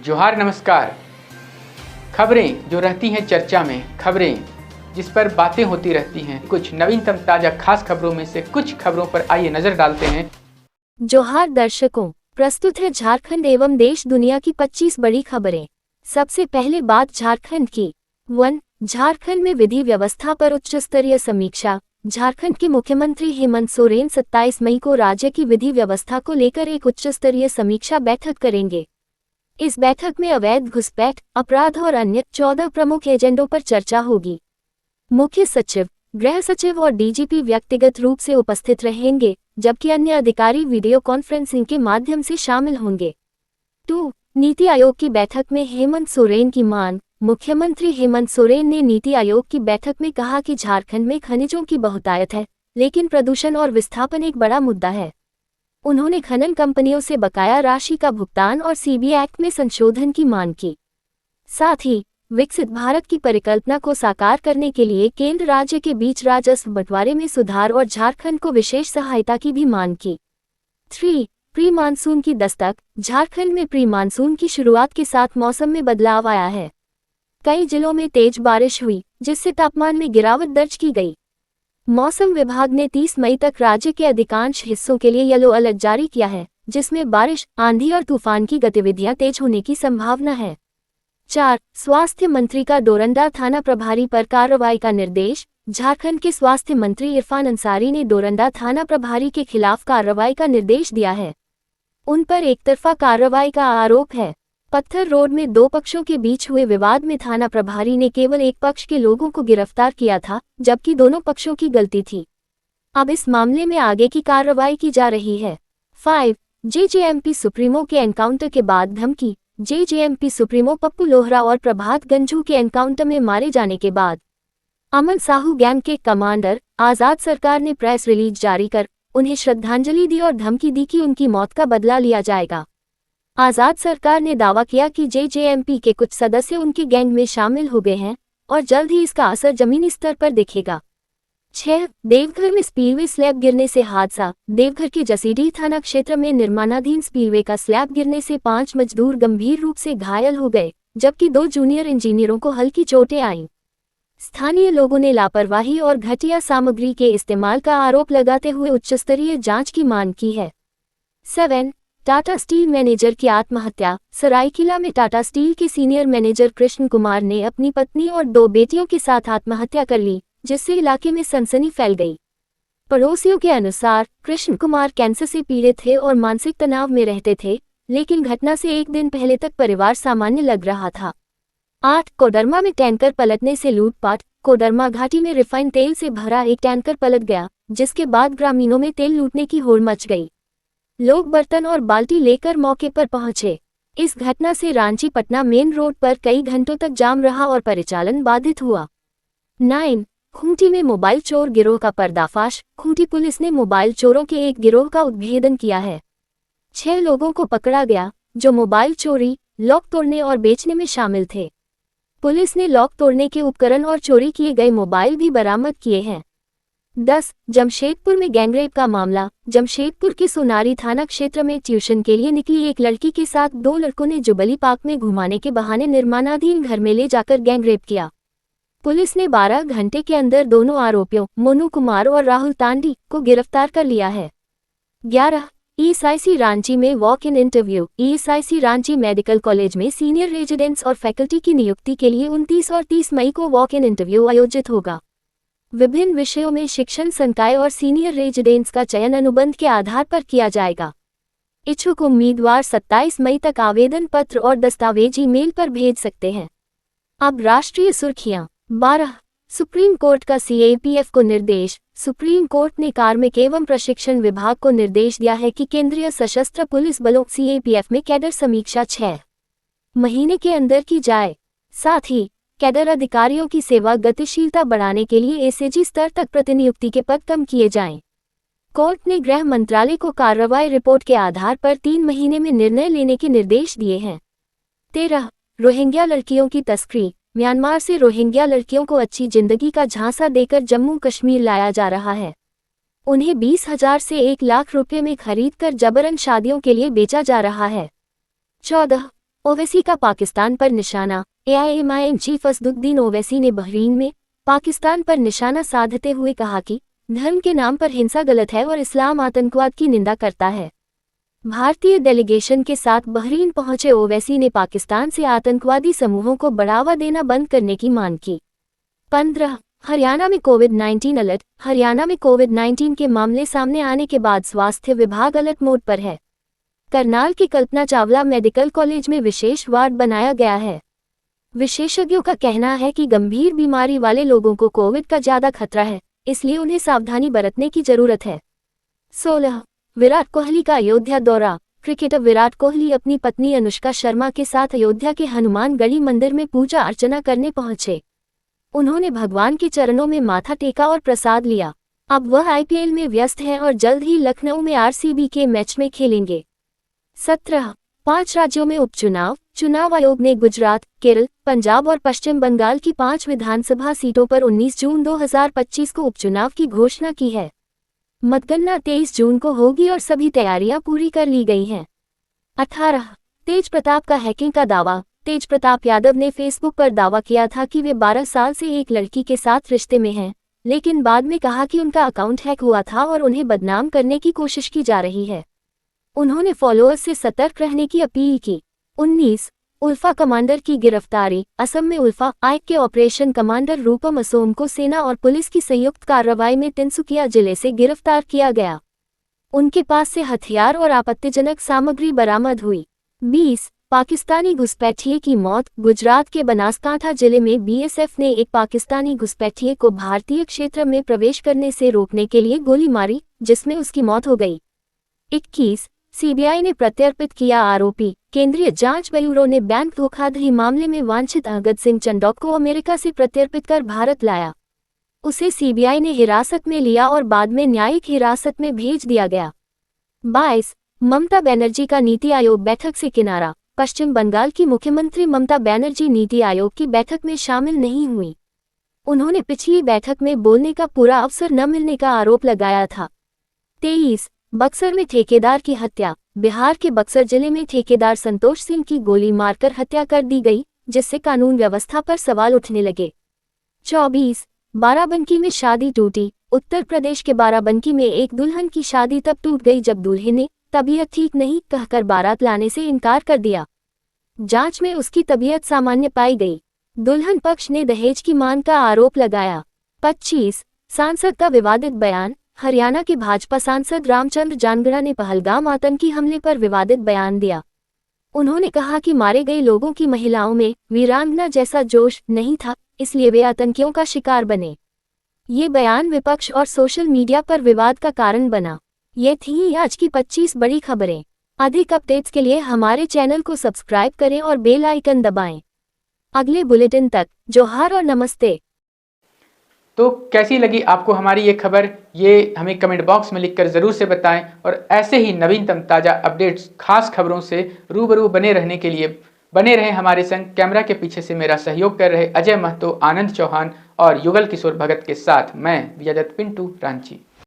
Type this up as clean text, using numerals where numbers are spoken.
जोहार नमस्कार। खबरें जो रहती हैं चर्चा में, खबरें जिस पर बातें होती रहती हैं, कुछ नवीनतम ताजा खास खबरों में से कुछ खबरों पर आइए नजर डालते हैं। जोहार दर्शकों, प्रस्तुत है झारखंड एवं देश दुनिया की 25 बड़ी खबरें। सबसे पहले बात झारखंड की। 1. झारखंड में विधि व्यवस्था पर उच्च स्तरीय समीक्षा। झारखंड के मुख्यमंत्री हेमंत सोरेन 27 मई को राज्य की विधि व्यवस्था को लेकर एक उच्च स्तरीय समीक्षा बैठक करेंगे। इस बैठक में अवैध घुसपैठ, अपराध और अन्य 14 प्रमुख एजेंडों पर चर्चा होगी। मुख्य सचिव, गृह सचिव और डीजीपी व्यक्तिगत रूप से उपस्थित रहेंगे, जबकि अन्य अधिकारी वीडियो कॉन्फ्रेंसिंग के माध्यम से शामिल होंगे। 2. नीति आयोग की बैठक में हेमंत सोरेन की मांग। मुख्यमंत्री हेमंत सोरेन ने नीति आयोग की बैठक में कहा कि झारखंड में खनिजों की बहुतायत है, लेकिन प्रदूषण और विस्थापन एक बड़ा मुद्दा है। उन्होंने खनन कंपनियों से बकाया राशि का भुगतान और सीबीआई एक्ट में संशोधन की मांग की। साथ ही विकसित भारत की परिकल्पना को साकार करने के लिए केंद्र राज्य के बीच राजस्व बंटवारे में सुधार और झारखंड को विशेष सहायता की भी मांग की। 3. प्री मानसून की दस्तक। झारखंड में प्री मानसून की शुरुआत के साथ मौसम में बदलाव आया है। कई जिलों में तेज बारिश हुई, जिससे तापमान में गिरावट दर्ज की गई। मौसम विभाग ने 30 मई तक राज्य के अधिकांश हिस्सों के लिए येलो अलर्ट जारी किया है, जिसमें बारिश, आंधी और तूफान की गतिविधियां तेज होने की संभावना है। 4. स्वास्थ्य मंत्री का डोरंडा थाना प्रभारी पर कार्रवाई का निर्देश। झारखंड के स्वास्थ्य मंत्री इरफान अंसारी ने डोरंडा थाना प्रभारी के खिलाफ कार्रवाई का निर्देश दिया है। उन पर एकतरफा कार्रवाई का आरोप है। पत्थर रोड में दो पक्षों के बीच हुए विवाद में थाना प्रभारी ने केवल एक पक्ष के लोगों को गिरफ्तार किया था, जबकि दोनों पक्षों की गलती थी। अब इस मामले में आगे की कार्रवाई की जा रही है। 5. जेजेएमपी सुप्रीमो के एनकाउंटर के बाद धमकी। जेजेएमपी सुप्रीमो पप्पू लोहरा और प्रभात गंझू के एनकाउंटर में मारे जाने के बाद अमन साहू गैंग के कमांडर आजाद सरकार ने प्रेस रिलीज जारी कर उन्हें श्रद्धांजलि दी और धमकी दी कि उनकी मौत का बदला लिया जाएगा। आजाद सरकार ने दावा किया कि जेजेएमपी के कुछ सदस्य उनकी गैंग में शामिल हो गए हैं और जल्द ही इसका असर जमीनी स्तर पर दिखेगा। 6. देवघर में स्पीलवे स्लैब गिरने से हादसा। देवघर के जसीडीह थाना क्षेत्र में निर्माणाधीन स्पीलवे का स्लैब गिरने से 5 मजदूर गंभीर रूप से घायल हो गए, जबकि 2 जूनियर इंजीनियरों को हल्की चोटें आईं। स्थानीय लोगों ने लापरवाही और घटिया सामग्री के इस्तेमाल का आरोप लगाते हुए उच्चस्तरीय जांच की मांग की है। 7. टाटा स्टील मैनेजर की आत्महत्या। सरायकेला में टाटा स्टील के सीनियर मैनेजर कृष्ण कुमार ने अपनी पत्नी और 2 बेटियों के साथ आत्महत्या कर ली, जिससे इलाके में सनसनी फैल गई। पड़ोसियों के अनुसार कृष्ण कुमार कैंसर से पीड़ित थे और मानसिक तनाव में रहते थे, लेकिन घटना से एक दिन पहले तक परिवार सामान्य लग रहा था। 8. कोडरमा में टैंकर पलटने से लूटपाट। कोडरमा घाटी में रिफाइन तेल से भरा एक टैंकर पलट गया, जिसके बाद ग्रामीणों में तेल लूटने की होड़ मच गई। लोग बर्तन और बाल्टी लेकर मौके पर पहुंचे। इस घटना से रांची पटना मेन रोड पर कई घंटों तक जाम रहा और परिचालन बाधित हुआ। 9. खूंटी में मोबाइल चोर गिरोह का पर्दाफाश। खूंटी पुलिस ने मोबाइल चोरों के एक गिरोह का उद्भेदन किया है। 6 लोगों को पकड़ा गया, जो मोबाइल चोरी, लॉक तोड़ने और बेचने में शामिल थे। पुलिस ने लॉक तोड़ने के उपकरण और चोरी किए गए मोबाइल भी बरामद किए हैं। 10. जमशेदपुर में गैंगरेप का मामला। जमशेदपुर के सोनारी थाना क्षेत्र में ट्यूशन के लिए निकली एक लड़की के साथ 2 लड़कों ने जुबली पार्क में घुमाने के बहाने निर्माणाधीन घर में ले जाकर गैंगरेप किया। पुलिस ने 12 घंटे के अंदर दोनों आरोपियों मोनू कुमार और राहुल तांडी को गिरफ्तार कर लिया है। 11. ईएसआईसी रांची में walk in interview. ESIC Ranchi medical college में सीनियर रेजिडेंट्स और फैकल्टी की नियुक्ति के लिए 29 और 30 मई को वॉक इन इंटरव्यू आयोजित होगा। विभिन्न विषयों में शिक्षण संकाय और सीनियर रेजिडेंट्स का चयन अनुबंध के आधार पर किया जाएगा। इच्छुक उम्मीदवार 27 मई तक आवेदन पत्र और दस्तावेज ईमेल पर भेज सकते हैं। अब राष्ट्रीय सुर्खियां। 12. सुप्रीम कोर्ट का सीएपीएफ को निर्देश। सुप्रीम कोर्ट ने कार्मिक एवं प्रशिक्षण विभाग को निर्देश दिया है कि केंद्रीय सशस्त्र पुलिस बलों सीएपीएफ में कैडर समीक्षा 6 महीने के अंदर की जाए। साथ ही कैडर अधिकारियों की सेवा गतिशीलता बढ़ाने के लिए एसएजी स्तर तक प्रतिनियुक्ति के पद कम किए जाएं। कोर्ट ने गृह मंत्रालय को कार्रवाई रिपोर्ट के आधार पर 3 महीने में निर्णय लेने के निर्देश दिए हैं। 13. रोहिंग्या लड़कियों की तस्करी। म्यांमार से रोहिंग्या लड़कियों को अच्छी जिंदगी का झांसा देकर जम्मू कश्मीर लाया जा रहा है। उन्हें 20,000 से 1 लाख रुपए में खरीदकर जबरन शादियों के लिए बेचा जा रहा है। 14. ओवैसी का पाकिस्तान पर निशाना। एआईएमआईएम चीफ असदुद्दीन ओवैसी ने बहरीन में पाकिस्तान पर निशाना साधते हुए कहा कि धर्म के नाम पर हिंसा गलत है और इस्लाम आतंकवाद की निंदा करता है। भारतीय डेलीगेशन के साथ बहरीन पहुंचे ओवैसी ने पाकिस्तान से आतंकवादी समूहों को बढ़ावा देना बंद करने की मांग की। 15 हरियाणा में कोविड-19 अलर्ट। हरियाणा में कोविड-19 के मामले सामने आने के बाद स्वास्थ्य विभाग अलर्ट मोड पर है। करनाल के कल्पना चावला मेडिकल कॉलेज में विशेष वार्ड बनाया गया है। विशेषज्ञों का कहना है कि गंभीर बीमारी वाले लोगों को कोविड का ज्यादा खतरा है, इसलिए उन्हें सावधानी बरतने की जरूरत है। 16 विराट कोहली का अयोध्या दौरा। क्रिकेटर विराट कोहली अपनी पत्नी अनुष्का शर्मा के साथ अयोध्या के हनुमानगढ़ी मंदिर में पूजा अर्चना करने पहुंचे। उन्होंने भगवान के चरणों में माथा टेका और प्रसाद लिया। अब वह आईपीएल में व्यस्त हैं और जल्द ही लखनऊ में आरसीबी के मैच में खेलेंगे। 17 5 राज्यों में उपचुनाव। चुनाव आयोग ने गुजरात, केरल, पंजाब और पश्चिम बंगाल की 5 विधानसभा सीटों पर 19 जून 2025 को उपचुनाव की घोषणा की है। मतगणना 23 जून को होगी और सभी तैयारियां पूरी कर ली गई हैं। 18 तेज प्रताप का हैकिंग का दावा। तेज प्रताप यादव ने फेसबुक पर दावा किया था कि वे 12 साल से एक लड़की के साथ रिश्ते में हैं, लेकिन बाद में कहा कि उनका अकाउंट हैक हुआ था और उन्हें बदनाम करने की कोशिश की जा रही है। उन्होंने फॉलोअर्स से सतर्क रहने की अपील की। 19 उल्फा कमांडर की गिरफ्तारी। असम में उल्फा आईक के ऑपरेशन कमांडर रूपम असोम को सेना और पुलिस की संयुक्त कार्रवाई में तिनसुकिया जिले से गिरफ्तार किया गया। उनके पास से हथियार और आपत्तिजनक सामग्री बरामद हुई। 20 पाकिस्तानी घुसपैठिए की मौत। गुजरात के बनासकांठा जिले में बीएसएफ ने एक पाकिस्तानी घुसपैठिए को भारतीय क्षेत्र में प्रवेश करने से रोकने के लिए गोली मारी, जिसमें उसकी मौत हो गई। 21 सीबीआई ने प्रत्यर्पित किया आरोपी। केंद्रीय जांच ब्यूरो ने बैंक धोखाधड़ी मामले में वांछित अगत सिंह चंडोक को अमेरिका से प्रत्यर्पित कर भारत लाया। उसे सीबीआई ने हिरासत में लिया और बाद में न्यायिक हिरासत में भेज दिया गया। 22 ममता बनर्जी का नीति आयोग बैठक से किनारा। पश्चिम बंगाल की मुख्यमंत्री ममता बनर्जी नीति आयोग की बैठक में शामिल नहीं हुई। उन्होंने पिछली बैठक में बोलने का पूरा अवसर न मिलने का आरोप लगाया था। 23 बक्सर में ठेकेदार की हत्या। बिहार के बक्सर जिले में ठेकेदार संतोष सिंह की गोली मारकर हत्या कर दी गई, जिससे कानून व्यवस्था पर सवाल उठने लगे। 24 बाराबंकी में शादी टूटी। उत्तर प्रदेश के बाराबंकी में एक दुल्हन की शादी तब टूट गई जब दूल्हे ने तबीयत ठीक नहीं कहकर बारात लाने से इनकार कर दिया। जांच में उसकी तबीयत सामान्य पाई गई। दुल्हन पक्ष ने दहेज की मांग का आरोप लगाया। 25 सांसद का विवादित बयान। हरियाणा के भाजपा सांसद रामचंद्र जानगड़ा ने पहलगाम आतंकी हमले पर विवादित बयान दिया। उन्होंने कहा कि मारे गए लोगों की महिलाओं में वीरांगना जैसा जोश नहीं था, इसलिए वे आतंकियों का शिकार बने। ये बयान विपक्ष और सोशल मीडिया पर विवाद का कारण बना। ये थी आज की 25 बड़ी खबरें। अधिक अपडेट्स के लिए हमारे चैनल को सब्सक्राइब करें और बेल आइकन दबाएं। अगले बुलेटिन तक जोहार और नमस्ते। तो कैसी लगी आपको हमारी ये खबर, ये हमें कमेंट बॉक्स में लिखकर ज़रूर से बताएं और ऐसे ही नवीनतम ताज़ा अपडेट्स, खास खबरों से रूबरू बने रहने के लिए बने रहें हमारे संग। कैमरा के पीछे से मेरा सहयोग कर रहे अजय महतो, आनंद चौहान और युगल किशोर भगत के साथ मैं विजयदत्त पिंटू रांची।